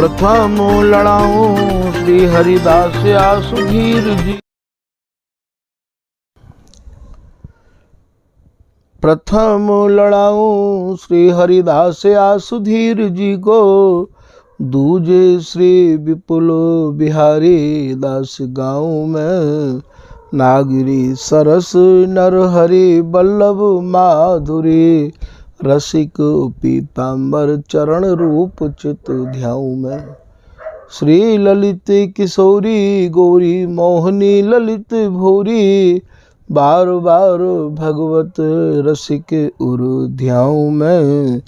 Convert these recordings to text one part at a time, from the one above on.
प्रथम लड़ाऊं श्री हरिदास आसुधीर जी। प्रथम लड़ाऊं श्री हरिदास आसुधीर जी को, दूजे श्री विपुल बिहारी दास गाँव में। नागरी सरस नरहरि बल्लभ माधुरी, रसिक पीताम्बर चरण रूप चित ध्याऊ में। श्री ललित किशोरी गौरी मोहनी ललित भोरी, बार बार भगवत रसिक उर ध्याऊ में।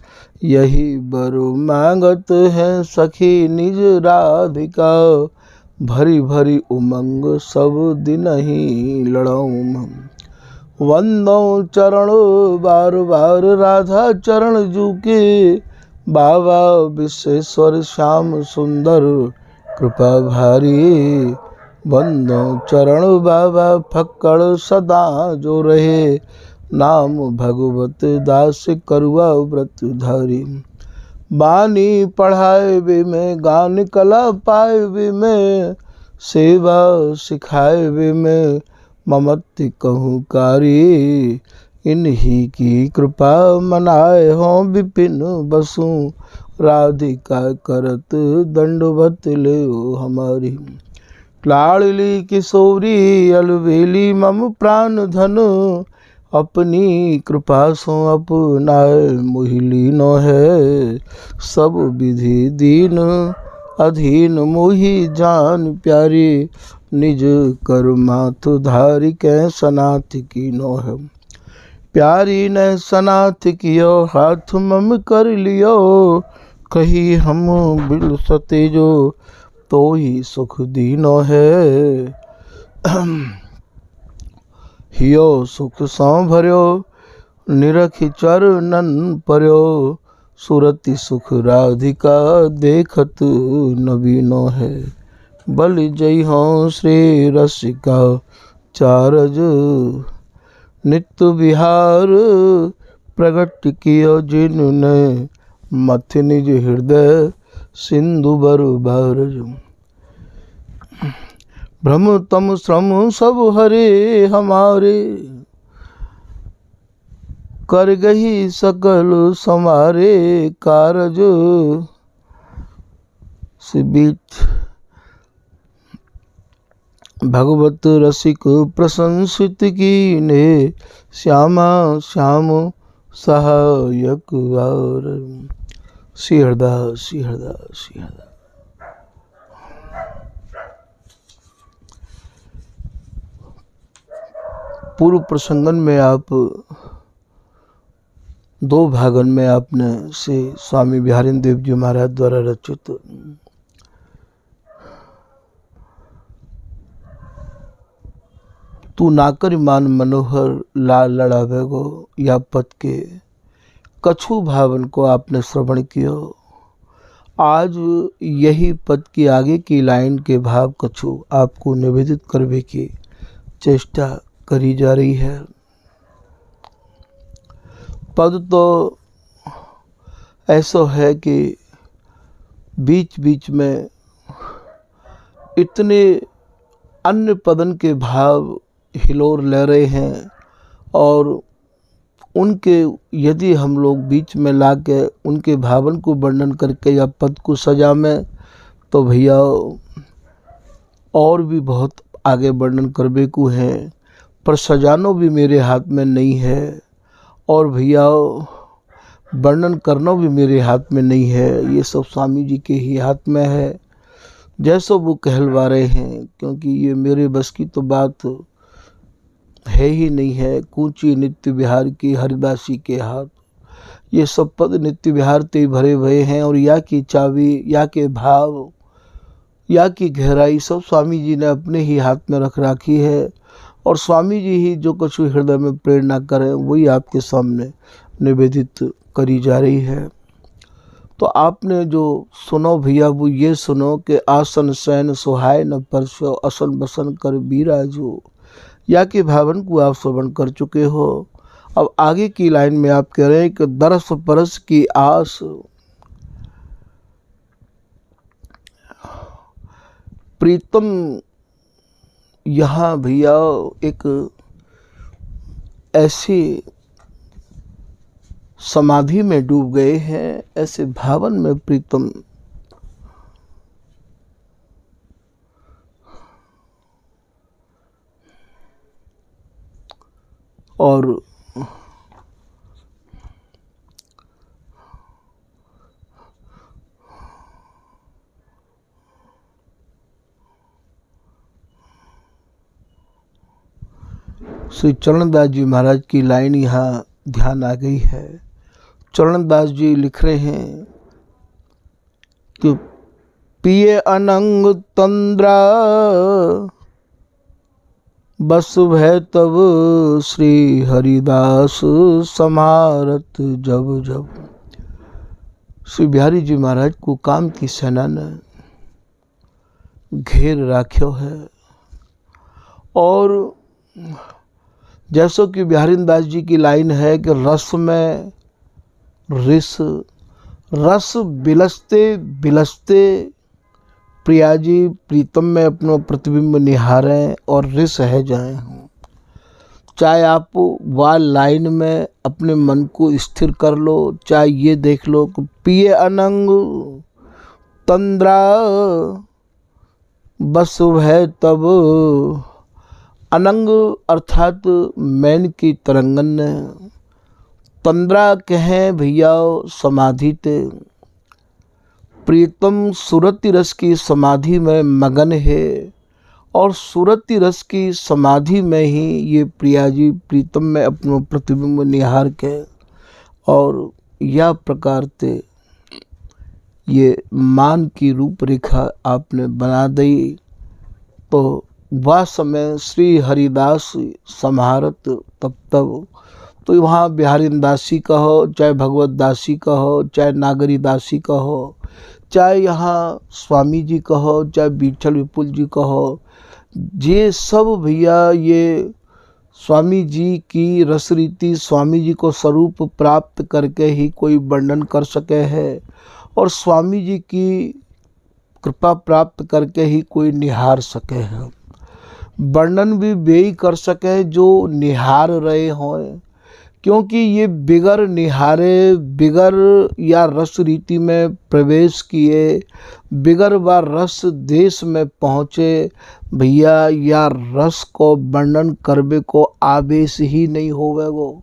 यही बर मांगत है सखी निज राधिका, भरी भरी उमंग सब दिन ही लड़ाऊं मैं। वंदो चरण बार बार राधा चरण जूके, बाबा विश्वेश्वर श्याम सुंदर कृपा भारी। वंदो चरण बाबा फक्कड़ सदा जो रहे, नाम भगवत दास करुआ व्रत धारी। बानी पढ़ाए वे में गान कला पाए वे में, सेवा सिखाए वे में ममत्ति कहूँ कारी। इन्हीं की कृपा मनाए हों विपिन बसु, राधिका करत दंडवत ले हमारी। लाडली किशोरी अलवेली मम प्राण धन, अपनी कृपा सो अपनाए मोहिलीनो है। सब विधि दीन अधीन मोहि जान प्यारी, निज कर माथ धारी कै सनाथ कीनो है। प्यारी ने सनाथ कियो हाथ मम कर लियो, कही हम बिल सते जो तो ही सुख दीनो है। हियो सुख सौ भर्यो निरखि चरणन पर्यो, सुरति सुख राधिका देखत नवीनो है। बल जय हो श्री रसिका चारज, नित्य विहार प्रगट कियो जिनने, मथ निज हृदय सिंधु बर बारज। भ्रम तम श्रम सब हरे हमारे, कर गही सकल समारे कारज। बीच भगवत रसिक प्रशंसित कीने, श्यामा श्याम सहायक आर। श्री हरदास श्री हरदास श्री हरदास। पूर्व प्रसंगन में आप दो भागन में आपने से स्वामी बिहारी देव जी महाराज द्वारा रचित तू नाकर मान मनोहर लाल लड़ावे गो या पद के कछु भावन को आपने श्रवण किया। आज यही पद की आगे की लाइन के भाव कछु आपको निवेदित करने की चेष्टा करी जा रही है। पद तो ऐसा है कि बीच बीच में इतने अन्य पदन के भाव हिलोर ले रहे हैं, और उनके यदि हम लोग बीच में ला के उनके भावन को वर्णन करके या पद को सजा में, तो भैया और भी बहुत आगे वर्णन करने को है, पर सजानो भी मेरे हाथ में नहीं है, और भैया वर्णन करना भी मेरे हाथ में नहीं है। ये सब स्वामी जी के ही हाथ में है, जैसा वो कहलवा रहे हैं, क्योंकि ये मेरे बस की तो बात है ही नहीं है। कूची नित्य विहार की हरिदासी के हाथ, ये सब पद नित्य विहार ते भरे हुए हैं, और या की चाबी या के भाव या की गहराई सब स्वामी जी ने अपने ही हाथ में रख रखी है, और स्वामी जी ही जो कुछ हृदय में प्रेरणा करें वही आपके सामने निवेदित करी जा रही है। तो आपने जो सुनो भैया वो ये सुनो कि आसन शयन सुहाय न परसो, असन बसन कर बीराजो, या के भावन को आप श्रवण कर चुके हो। अब आगे की लाइन में आप कह रहे हैं कि दरस परस की आस, प्रीतम यहाँ भैया एक ऐसी समाधि में डूब गए हैं, ऐसे भावन में प्रीतम और श्री चरणदास जी महाराज की लाइन यहाँ ध्यान आ गई है। चरणदास जी लिख रहे हैं कि पिए अनंग तंद्रा बस भय तब श्री हरिदास समारत जब जब। श्री बिहारी जी महाराज को काम की सेना ने घेर राख्यो है और जैसो कि बिहारी दास जी की लाइन है कि रस में रिस, रस बिलसते बिलसते प्रियाजी प्रीतम में अपना प्रतिबिंब निहारें और रिस है जाए हूँ। चाहे आप वह लाइन में अपने मन को स्थिर कर लो, चाहे ये देख लो कि पिए अनंग तंद्रा बस है तब। अनंग अर्थात मैन की तरंगन, तंद्रा कहें भैया समाधि ते। प्रीतम सुरति रस की समाधि में मगन है और सुरति रस की समाधि में ही ये प्रियाजी प्रीतम में अपना प्रतिबिंब निहार के और या प्रकार ते ये मान की रूपरेखा आपने बना दी। तो वह समय श्री हरिदास समारत तब तब। तो वहाँ बिहारी दासी कहो, चाहे भगवत दासी कहो, चाहे नागरी दासी कहो, चाहे यहाँ स्वामी जी कहो, चाहे बीठल विपुल जी कहो, ये सब भैया ये स्वामी जी की रसरीति, स्वामी जी को स्वरूप प्राप्त करके ही कोई वर्णन कर सके है और स्वामी जी की कृपा प्राप्त करके ही कोई निहार सके है। वर्णन भी वे ही कर सके जो निहार रहे हों, क्योंकि ये बिगर निहारे, बिगर या रस रीति में प्रवेश किए, बिगर व रस देश में पहुँचे भैया या रस को वर्णन करबे को आवेश ही नहीं होवे। वो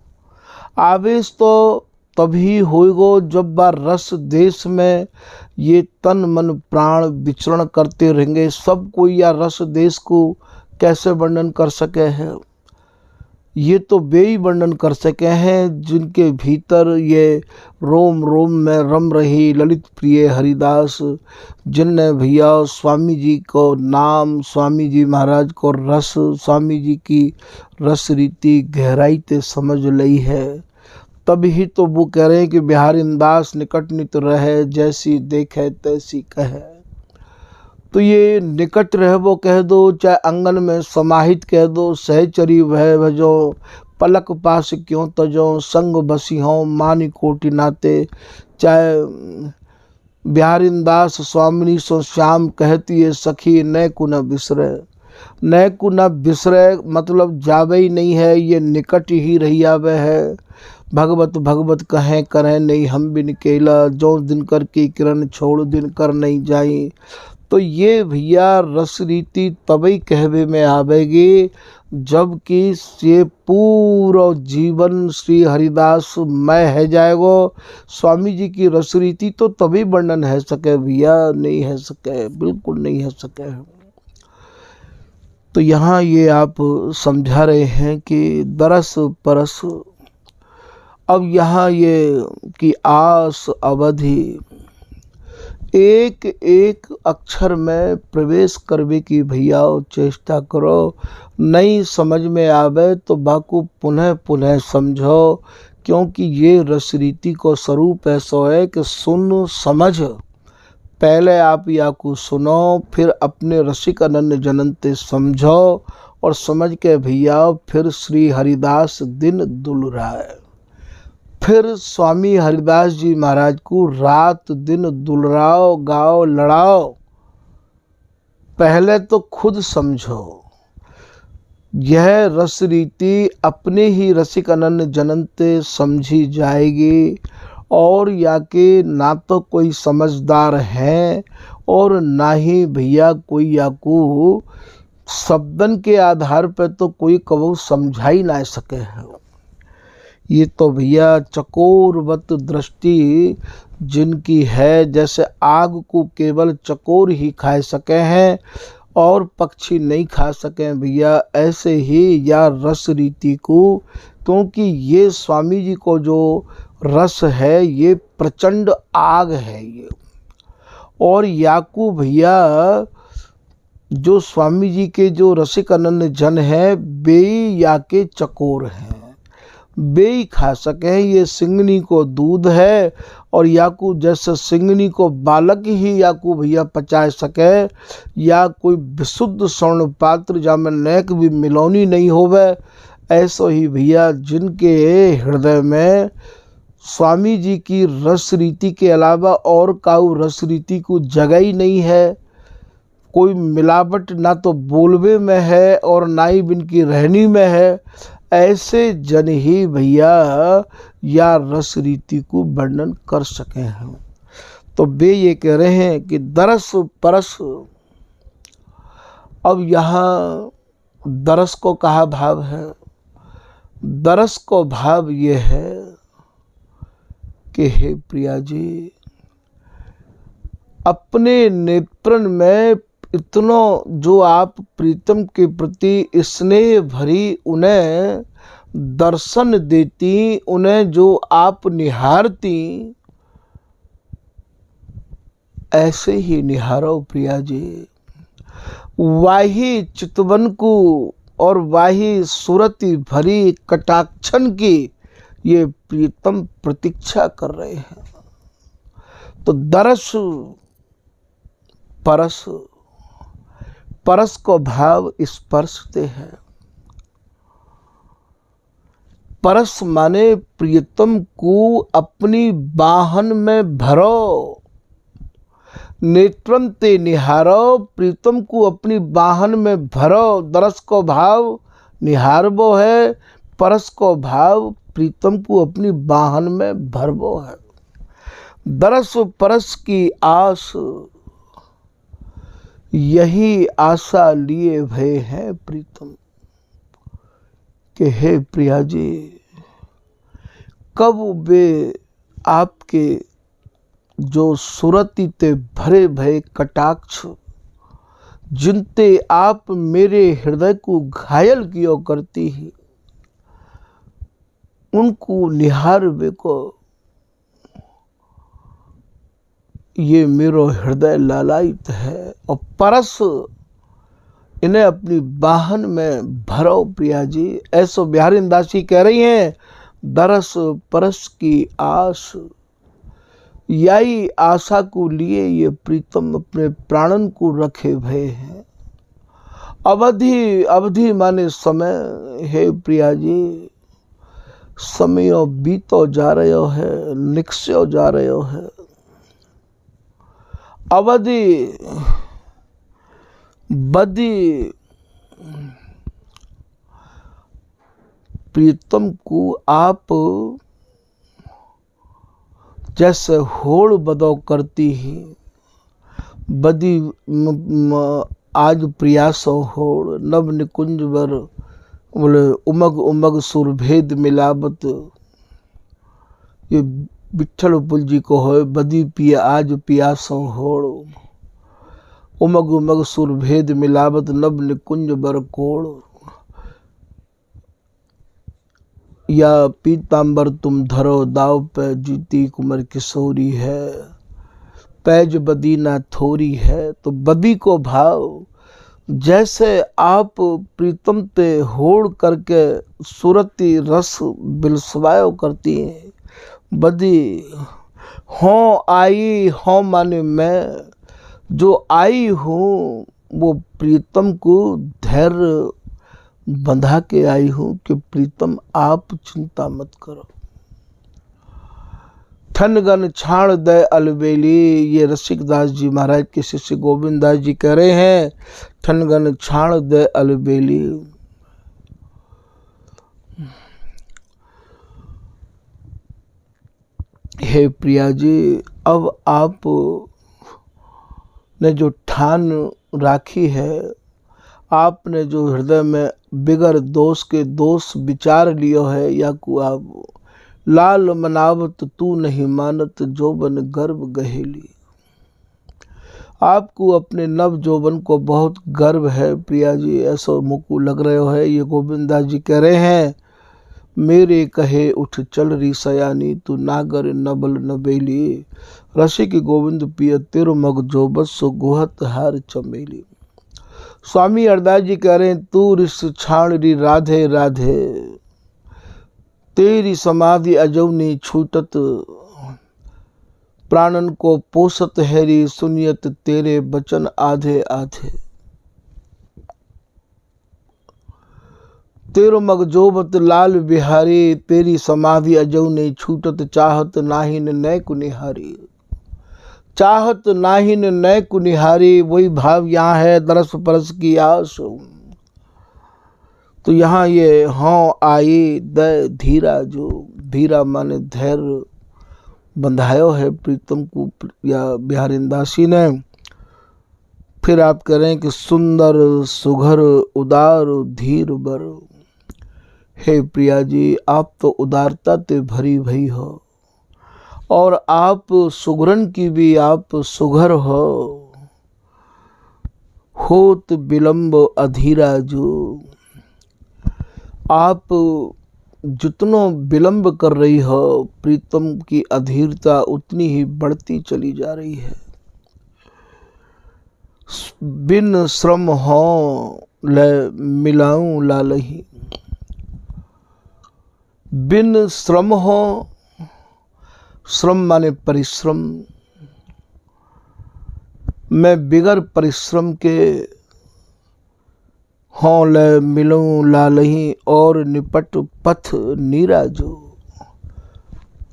आवेश तो तभी होएगो जब वह रस देश में ये तन मन प्राण विचरण करते रहेंगे। सब कोई या रस देश को कैसे वर्णन कर सके हैं? ये तो वे ही वर्णन कर सके हैं जिनके भीतर ये रोम रोम में रम रही ललित प्रिय हरिदास, जिनने भैया स्वामी जी को नाम, स्वामी जी महाराज को रस, स्वामी जी की रस रीति गहराई ते समझ ली है। तभी तो वो कह रहे हैं कि बिहारी दास निकट नित रहे, जैसी देखे तैसी कहे। तो ये निकट रह वो कह दो, चाहे आंगन में समाहित कह दो, सहचरी वह भजो, पलक पास क्यों तजो, संग बसी हों मानी कोटि नाते। चाहे बिहारी दास स्वामिनी सो श्याम कहती है सखी न को न बिसरे। न को न बिसरे मतलब जावे ही नहीं है, ये निकट ही रही आवे है। भगवत भगवत कहें करें नहीं हम बिन केला, जो दिनकर की किरण छोड़ दिनकर नहीं जाई। तो ये भैया रस रीति तभी कहवे में आवेगी जबकि ये पूरा जीवन श्री हरिदास में है जाएगो। स्वामी जी की रस रीति तो तभी वर्णन है सके भैया, नहीं है सके, बिल्कुल नहीं है सके। तो यहाँ ये आप समझा रहे हैं कि दरस परस। अब यहाँ ये कि आस अवधि एक एक अक्षर में प्रवेश करने की भैया चेष्टा करो। नहीं समझ में आवे तो बाकू पुनः पुनः समझो, क्योंकि ये रस रीति को स्वरूप ऐसा है कि सुन समझ। पहले आप या को सुनो, फिर अपने रसिक अनन्य जनंते समझो और समझ के भैया फिर श्री हरिदास दिन दुलराए। फिर स्वामी हरिदास जी महाराज को रात दिन दुलराओ, गाओ, लड़ाओ। पहले तो खुद समझो, यह रस रीति अपने ही रसिक अनन्य जनंते समझी जाएगी, और या के ना तो कोई समझदार है और ना ही भैया कोई याकू शब्दन के आधार पर तो कोई कबू समझा ही ना सके है। ये तो भैया चकोरवत दृष्टि जिनकी है, जैसे आग को केवल चकोर ही खा सके हैं और पक्षी नहीं खा सके भैया, ऐसे ही या रस रीति को, क्योंकि ये स्वामी जी को जो रस है ये प्रचंड आग है ये, और याकू भैया जो स्वामी जी के जो रसिक अनन्य जन है बेई या के चकोर हैं, बेई खा सके। ये सिंगनी को दूध है और याकू जैसे सिंगनी को बालक ही याकू भैया पचा सके, या कोई विशुद्ध स्वर्ण पात्र जामे नेक भी मिलौनी नहीं होवे, ऐसो ही भैया जिनके हृदय में स्वामी जी की रस रीति के अलावा और काऊ रस रीति को जगह ही नहीं है, कोई मिलावट ना तो बोलवे में है और ना ही इनकी रहनी में है, ऐसे जन ही भैया या रस रीति को वर्णन कर सके हैं। तो वे ये कह रहे हैं कि दरस परस, अब यहाँ दरस को कहा भाव है, दरस को भाव ये है कि हे प्रिया जी, अपने नेत्रन में इतना जो आप प्रीतम के प्रति स्नेह भरी उन्हें दर्शन देती, उन्हें जो आप निहारती, ऐसे ही निहारो प्रिया जी। वाही चितवन को और वाही सुरति भरी कटाक्षण की ये प्रीतम प्रतीक्षा कर रहे हैं। तो दरस परस, परस को भाव स्पर्शते है। परस माने प्रियतम को अपनी बाहन में भरो, नेत्रम ते निहारो, प्रीतम को अपनी बाहन में भरो। दरस को भाव निहारबो है, परस को भाव प्रीतम को अपनी बाहन में भरबो है। दरस परस की आस, यही आशा लिए भय है प्रीतम कि हे प्रिया जी, कब वे आपके जो सुरति ते भरे भय कटाक्ष, जिनते आप मेरे हृदय को घायल किया करती ही, उनको निहार वे को ये मेरो हृदय लालायित है। और परस, इन्हें अपनी बाहन में भरो प्रिया जी। ऐसो बिहारी दासी कह रही हैं, दरस परस की आस, यही आशा को लिए ये प्रीतम अपने प्राणन को रखे भय हैं। अवधि, अवधि माने समय, हे प्रिया जी, समय बीतो जा रहे है, निकस्यो जा रहे है। अवधि बदी प्रीतम को आप जैसे होड़ बदो करती ही, बदी आज प्रयासो होड़, नव निकुंज वर बोले उमग उमग सुरभेद मिलावत, ये विठल पुल जी को हो, बदी पिया आज पियासो होड़, उमग उमग सुरभेद मिलावत, नव निकुंज बर कोड़। या पीतांबर तुम धरो दाव पे, जीती कुमर किशोरी है, पैज बदी ना थोरी है। तो बदी को भाव, जैसे आप प्रीतम ते होड़ करके सुरती रस बिलसवायो करती हैं, बदी हो आई, हो माने मैं जो आई हूँ, वो प्रीतम को धैर्य बंधा के आई हूँ कि प्रीतम आप चिंता मत करो, ठनगन छाण दे अलबेली। ये रसिकदास जी महाराज के शिष्य गोविंद दास जी कह रहे हैं, ठनगन छाण दे अलबेली। हे प्रिया जी, अब आप ने जो ठान राखी है, आपने जो हृदय में बिगर दोष के दोष विचार लियो है, या को आप लाल मनावत तू नहीं मानत जोबन गर्व गहेली। आपको अपने नव जोबन को बहुत गर्व है प्रिया जी, ऐसा मुझको लग रहे है। ये गोविंद दास जी कह रहे हैं, मेरे कहे उठ चल री सयानी तू नागर नबल नबेली। रसिक गोविंद पिय तेरो मग जोबत सो गुहत हार चमेली। स्वामी अरदास जी कह रहे हैं, तू रिस छाण री राधे राधे, तेरी समाधि अजौनी छूटत, प्राणन को पोसत हैरी सुनियत तेरे बचन आधे आधे। तेरो मग जोबत लाल बिहारी, तेरी समाधि अजौ नहीं छूटत, चाहत नाहिन नय कुनिहारी। चाहत नाहिन नय कुनिहारी, वही भाव यहाँ है, दरस परस की आस। तो यहाँ ये हाँ आई दय धीरा, जो धीरा माने धैर्य बंधायो है प्रीतम को या बिहारी दासी ने। फिर आप कह रहे हैं कि सुंदर सुघर उदार धीर बर। हे प्रिया जी, आप तो उदारता ते भरी भई हो, और आप सुगरन की भी आप सुघर हो। होत विलंब अधीरा जो, आप जितनो विलंब कर रही हो, प्रीतम की अधीरता उतनी ही बढ़ती चली जा रही है। बिन श्रम हो ले मिलाऊं लालही। बिन श्रम हो, श्रम माने परिश्रम, मैं बिगर परिश्रम के हों ले मिलूं लालही। और निपट पथ नीरा जो,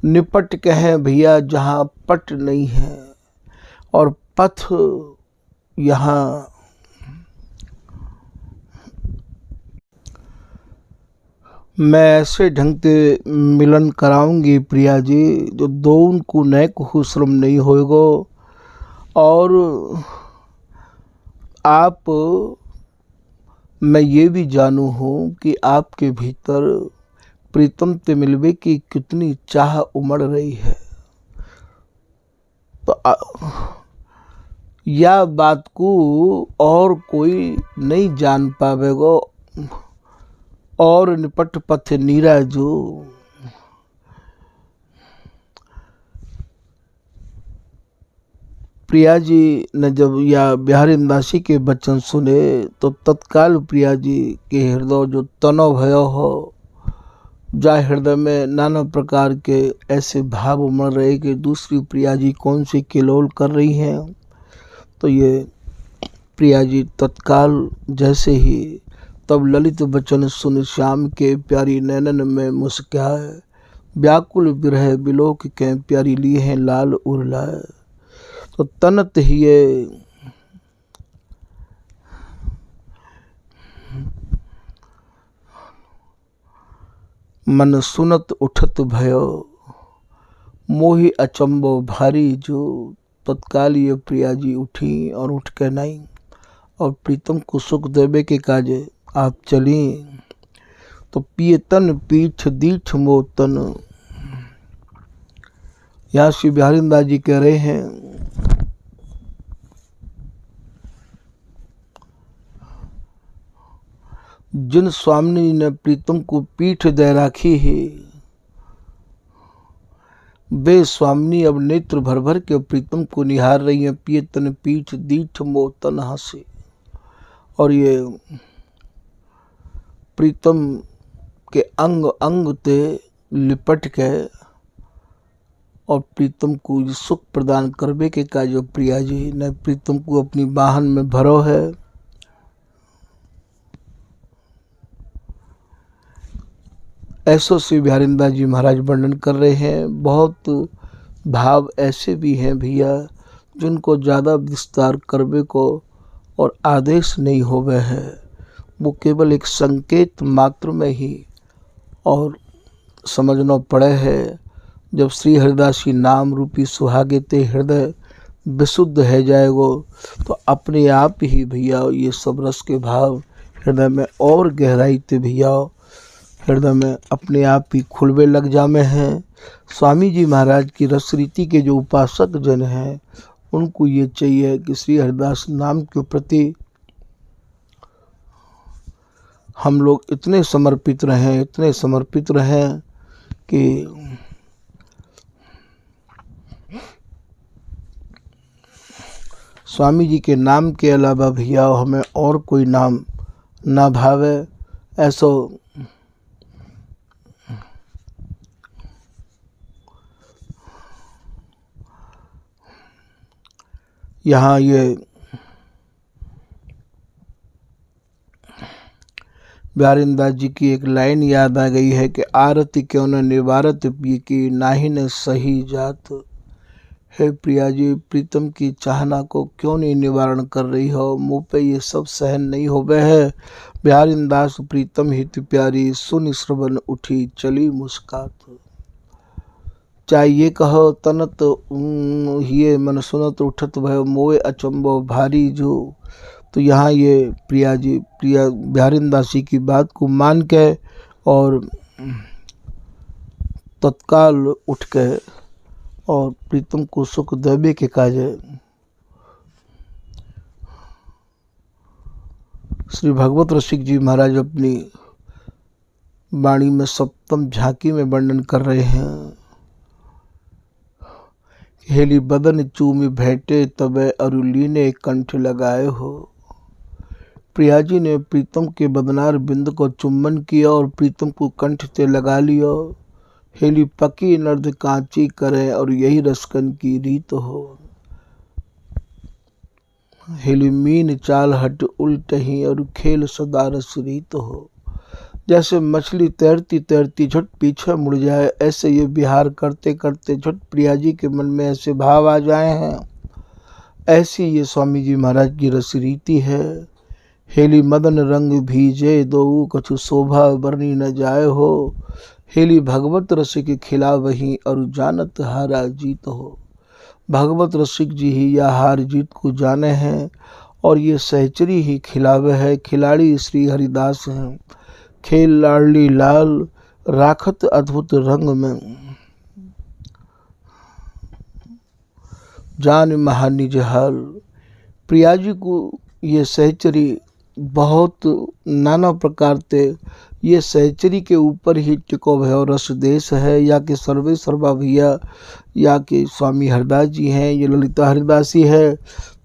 निपट कहें भैया जहाँ पट नहीं है, और पथ यहाँ मैं ऐसे ढंग से मिलन कराऊंगी प्रिया जी, जो दोन को नए को श्रम नहीं होएगो। और आप, मैं ये भी जानू हूँ कि आपके भीतर प्रीतम से मिलवे की कितनी चाह उमड़ रही है। तो यह बात को और कोई नहीं जान पावेगो। और निपट पथ नीरा जो, प्रिया जी ने जब या बिहारी दासी के वचन सुने, तो तत्काल प्रिया जी के हृदय जो तनाव भयो हो, जा हृदय में नाना प्रकार के ऐसे भाव उमड़ रहे कि दूसरी प्रिया जी कौन सी किलोल कर रही हैं। तो ये प्रिया जी तत्काल जैसे ही तब ललित वचन सुन श्याम के प्यारी नैनन में मुस्काए, व्याकुल बिरह बिलोक के प्यारी लिए हैं लाल उरलाए। तो तनत ही ये मन सुनत उठत भयो, मोहि अचंबो भारी जो। तत्काल ये प्रिया जी उठी और उठ के नहीं, और प्रीतम को सुख देवे के काजे आप चली। तो पिए तन पीठ दीठ मोतन। यहाँ श्री बिहारी दास जी कह रहे हैं, जिन स्वामी ने प्रीतम को पीठ दे राखी है, वे स्वामी अब नेत्र भर भर के प्रीतम को निहार रही हैं। पिए तन पीठ दीठ मोतन हंसे। और ये प्रीतम के अंग अंग ते लिपट के और प्रीतम को सुख प्रदान करवे के का जो प्रिया जी ने प्रीतम को अपनी बाहन में भरो है। ऐसो श्री बिहारी दास जी महाराज वर्णन कर रहे हैं। बहुत भाव ऐसे भी हैं भैया जिनको ज़्यादा विस्तार करने को और आदेश नहीं होवे है, वो केवल एक संकेत मात्र में ही और समझना पड़े है। जब श्री हरिदास जी नाम रूपी सुहागे ते हृदय विशुद्ध है जाएगो तो अपने आप ही भैया ये सब रस के भाव हृदय में और गहराई ते भैया हृदय में अपने आप ही खुलवे लग जामे हैं। स्वामी जी महाराज की रस रीति के जो उपासक जन हैं उनको ये चाहिए कि श्री हरिदास नाम के प्रति हम लोग इतने समर्पित रहें कि स्वामी जी के नाम के अलावा भैया हमें और कोई नाम ना भावे। ऐसो यहाँ ये बिहारीदास जी की एक लाइन याद आ गई है कि आरती क्यों न निवारत पी की नाहि न सही जात। हे प्रिया जी, प्रीतम की चाहना को क्यों नहीं निवारण कर रही हो, मुँह पे ये सब सहन नहीं हो गए है। बिहारीदास प्रीतम हित प्यारी सुन श्रवण उठी चली मुस्कात। चाहे ये कहो तनत ये मन सुनत उठत भय मोए अचंबो भारी जो। तो यहाँ ये प्रिया बिहारीदास जी की बात को मान के और तत्काल उठ के और प्रीतम को सुख देवे के काजे श्री भगवत रसिक जी महाराज अपनी वाणी में सप्तम झांकी में वर्णन कर रहे हैं। हेली बदन चूमी भेंटे तबे अरुलीने कंठ लगाए हो। प्रिया जी ने प्रीतम के बदनार बिंद को चुम्बन किया और प्रीतम को कंठ से लगा लिया। हेली पकी नर्द कांची करे और यही रसकन की रीत हो। हेली मीन चाल हट उल्ट ही और खेल सदा रस रीत हो। जैसे मछली तैरती तैरती झट पीछे मुड़ जाए, ऐसे ये विहार करते करते झट प्रिया जी के मन में ऐसे भाव आ जाए हैं। ऐसी ये स्वामी जी महाराज की रस रीति है। हेली मदन रंग भीजे दो कछु शोभा बरनी न जाए हो। हेली भगवत रसिक खिला वही और जानत हारा जीत हो। भगवत रसिक जी ही या हार जीत को जाने हैं और ये सहचरी ही खिलावे है। खिलाड़ी श्री हरिदास हैं। खेल लाडली लाल राखत अद्भुत रंग में जान महानिज हाल। प्रिया जी को ये सहचरी बहुत नाना प्रकार से ये सहचरी के ऊपर ही टिको भय रस देश है। या कि सर्वे सर्वा भैया या कि स्वामी हरिदास जी हैं, ये ललिता हरिदासी है।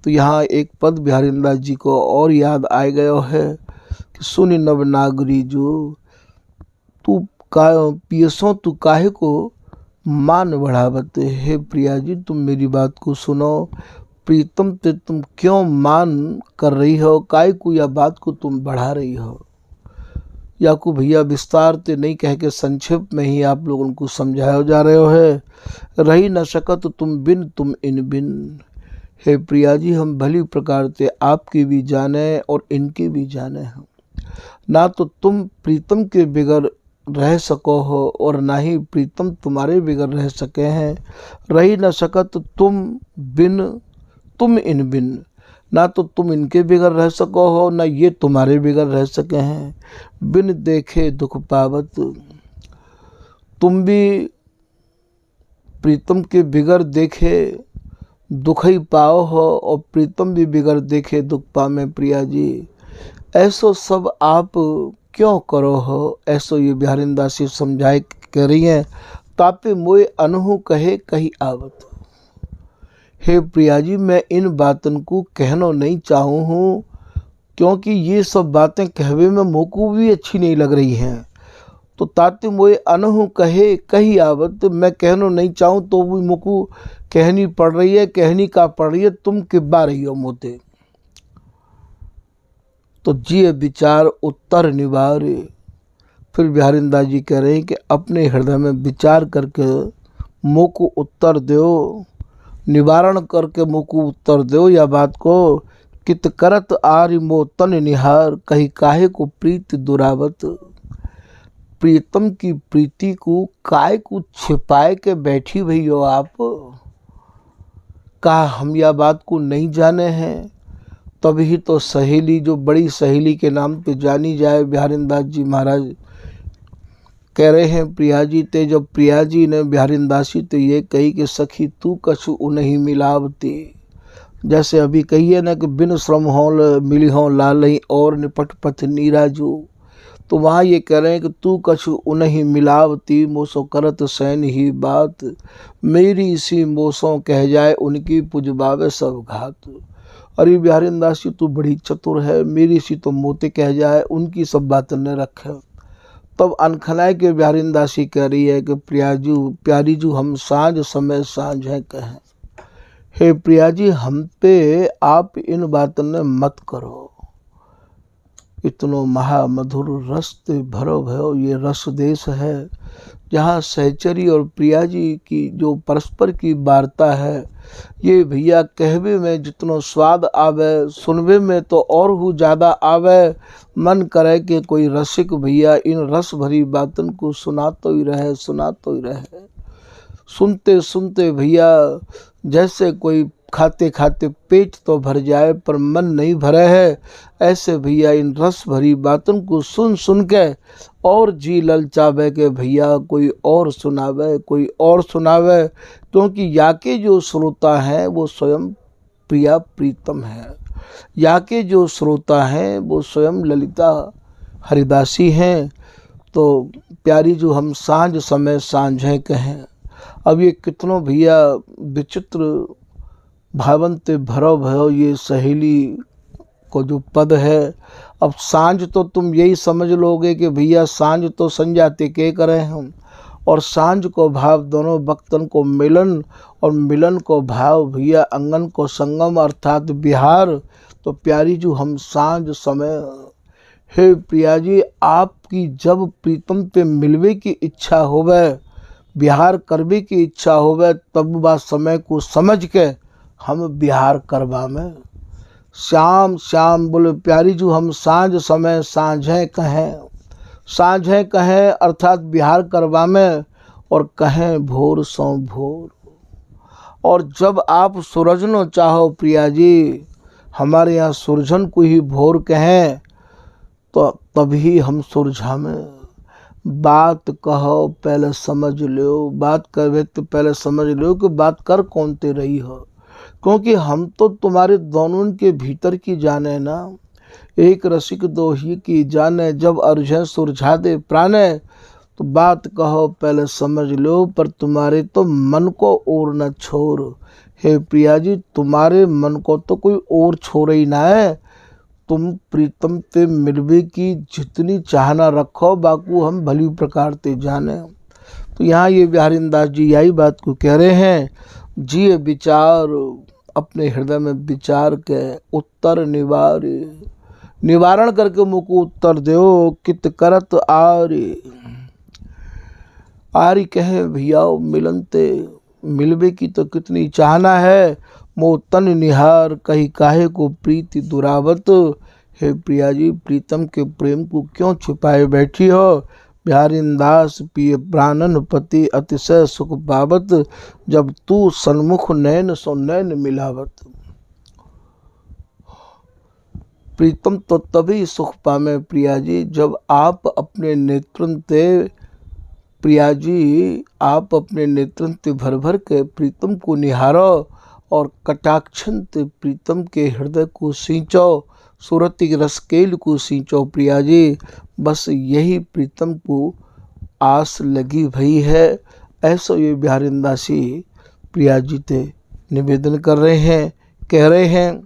तो यहाँ एक पद बिहारीदास जी को और याद आ गया है कि सुन नव नागरी जो तू का पियसों तू काहे को मान बढ़ावत। हे प्रिया जी, तुम मेरी बात को सुनो। प्रीतम ते तुम क्यों मान कर रही हो, काय को या बात को तुम बढ़ा रही हो। या को भैया विस्तार ते नहीं कह के संक्षेप में ही आप लोगों को समझाया जा रहे हो है। रही न सकत तुम बिन तुम इन बिन। हे प्रिया जी, हम भली प्रकार से आपकी भी जाने और इनकी भी जाने हैं। ना तो तुम प्रीतम के बिगर रह सको हो और ना ही प्रीतम तुम्हारे बिगर रह सके हैं। रही न सकत तुम बिन तुम इन बिन। ना तो तुम इनके बिगर रह सको हो, ना ये तुम्हारे बिगर रह सके हैं। बिन देखे दुख पावत। तुम भी प्रीतम के बिगर देखे दुख ही पाओ हो और प्रीतम भी बिगर देखे दुख पावे। प्रिया जी, ऐसो सब आप क्यों करो हो। ऐसो ये बिहारीदास जी समझाए कह रही हैं। तापे मोए अनहु कहे कही आवत। हे प्रिया जी, मैं इन बातन को कहना नहीं चाहूँ हूँ क्योंकि ये सब बातें कहवे में मोको भी अच्छी नहीं लग रही हैं। तो ताते मोए अनहु कहे कही आवत, मैं कहना नहीं चाहूँ तो भी मोको कहनी पड़ रही है। कहनी का पड़ रही है, तुम किब्बा रही हो मोते। तो जिये विचार उत्तर निवारे। फिर बिहारीदास जी कह रहे हैं कि अपने हृदय में विचार करके मुँह को उत्तर दो, निवारण करके मुँह को उत्तर दो या बात को। कित करत आर्य मो तन निहार, कही काहे को प्रीति दुरावत। प्रीतम की प्रीति को काय को छिपाए के बैठी भैया आप, कहा हम यह बात को नहीं जाने हैं। तभी तो सहेली, जो बड़ी सहेली के नाम पे जानी जाए, बिहारीदास जी महाराज कह रहे हैं प्रिया जी ते, जब प्रिया जी ने बिहारीदासी तो ये कही कि सखी तू कछु उन्हीं मिलावती। जैसे अभी कहिए ना कि बिन श्रम हो मिली हो लालही और निपट पथ नीराजू, तो वहाँ ये कह रहे हैं कि तू कछु उन्हीं मिलावती, मोसो करत सैन ही बात। मेरी इसी मोसों कह जाए उनकी पुजबावे सब घात। अरे बिहारीदास जी तू बड़ी चतुर है, मेरी सी तो मोते कह जाए उनकी सब बात न रखे। तब अनखनाए के बिहारीदास जी कह रही है कि प्यारी जू हम साँझ समय साँझ है कहें। हे प्रिया जी हम पे आप इन बातों ने मत करो, इतनो महामधुर रस ते भरो भयो। ये रस देश है जहाँ सहचरी और प्रिया जी की जो परस्पर की वार्ता है, ये भैया कहवे में जितनो स्वाद आवे, सुनवे में तो और भी ज़्यादा आवे। मन करे कि कोई रसिक भैया इन रस भरी बातन को सुनातो ही रहे, सुनातो ही रहे। सुनते सुनते भैया जैसे कोई खाते खाते पेट तो भर जाए पर मन नहीं भरे है, ऐसे भैया इन रस भरी बातों को सुन सुन के और जी ललचावे के भैया कोई और सुनावे, कोई और सुनावे। क्योंकि या के जो श्रोता हैं वो स्वयं प्रिया प्रीतम है, या के जो श्रोता हैं वो स्वयं ललिता हरिदासी हैं। तो प्यारी जो हम साँझ समय साँझें कहें। अब ये कितनों भैया विचित्र भावंते भरो भयो ये सहेली को जो पद है। अब सांझ तो तुम यही समझ लोगे कि भैया सांझ तो संध्या के करें हम, और सांझ को भाव दोनों वक्तन को मिलन, और मिलन को भाव भैया अंगन को संगम अर्थात बिहार। तो प्यारी जो हम सांझ समय, हे प्रिया जी आपकी जब प्रीतम पे मिलवे की इच्छा होवे, बिहार करवे की इच्छा होवे, तब बा समय को समझ के हम बिहार करवा में। श्याम श्याम बोले प्यारी जो हम साँझ समय साँझें कहें, साँझें कहें अर्थात बिहार करवा में, और कहें भोर सो भोर। और जब आप सुरजनो चाहो प्रिया जी, हमारे यहाँ सुरझन को ही भोर कहें, तो तभी हम सुरझा में। बात कहो पहले समझ लो, बात कर तो पहले समझ लो कि बात कर कौन ते रही हो। क्योंकि हम तो तुम्हारे दोनों के भीतर की जाने ना, एक रसिक दो ही की जाने, जब अर्झे सुरझा दे प्राणे। तो बात कहो पहले समझ लो, पर तुम्हारे तो मन को और न छोड़। हे प्रिया जी तुम्हारे मन को तो कोई और छोड़ ही ना है। तुम प्रीतम ते मिलवे की जितनी चाहना रखो, बाकू हम भली प्रकार ते जाने। तो यहाँ ये बिहारीदास जी यही बात को कह रहे हैं, जिए विचार अपने हृदय में विचार के उत्तर निवारण करके मुँह को उत्तर दो। कित करत आर्य कहे भैया मिलनते मिलवे की तो कितनी चाहना है, मो तन निहार कही काहे को प्रीति दुरावत। हे प्रिया जी प्रीतम के प्रेम को क्यों छिपाए बैठी हो। बिहारीदास पिए प्राणन पति अतिशय सुख पावत, जब तू सन्मुख नैन सो नैन मिलावत। प्रीतम तो तभी सुख पावे प्रिया जी जब आप अपने नेत्रन ते, प्रिया जी आप अपने नेत्रन ते भर भर के प्रीतम को निहारो, और कटाक्षन ते प्रीतम के हृदय को सींचो, सूरती रसकेल को सींचो प्रिया जी। बस यही प्रीतम को आस लगी भई है। ऐसा ये बिहारीदासी प्रिया जी ते निवेदन कर रहे हैं, कह रहे हैं।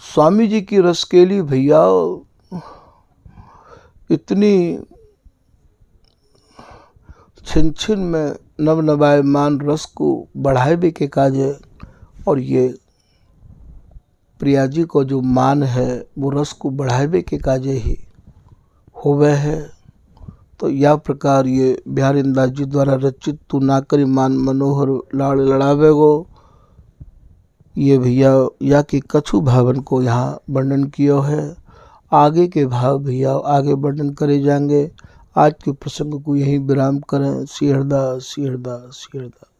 स्वामी जी की रसकेली भैया इतनी छिन छिन में नव नवायमान रस को बढ़ाए भी के काज है। और ये प्रिया जी को जो मान है वो रस को बढ़ावे के काजे ही होवे है। तो यह प्रकार ये बिहारी दास जी द्वारा रचित तू ना करी मान मनोहर लाड़ लड़ावे गो, ये भैया या कि कछु भावन को यहाँ वर्णन किया है। आगे के भाव भैया आगे वर्णन करे जाएंगे। आज के प्रसंग को यहीं विराम करें। श्री हरदास, श्री हरदास, श्री हरदास।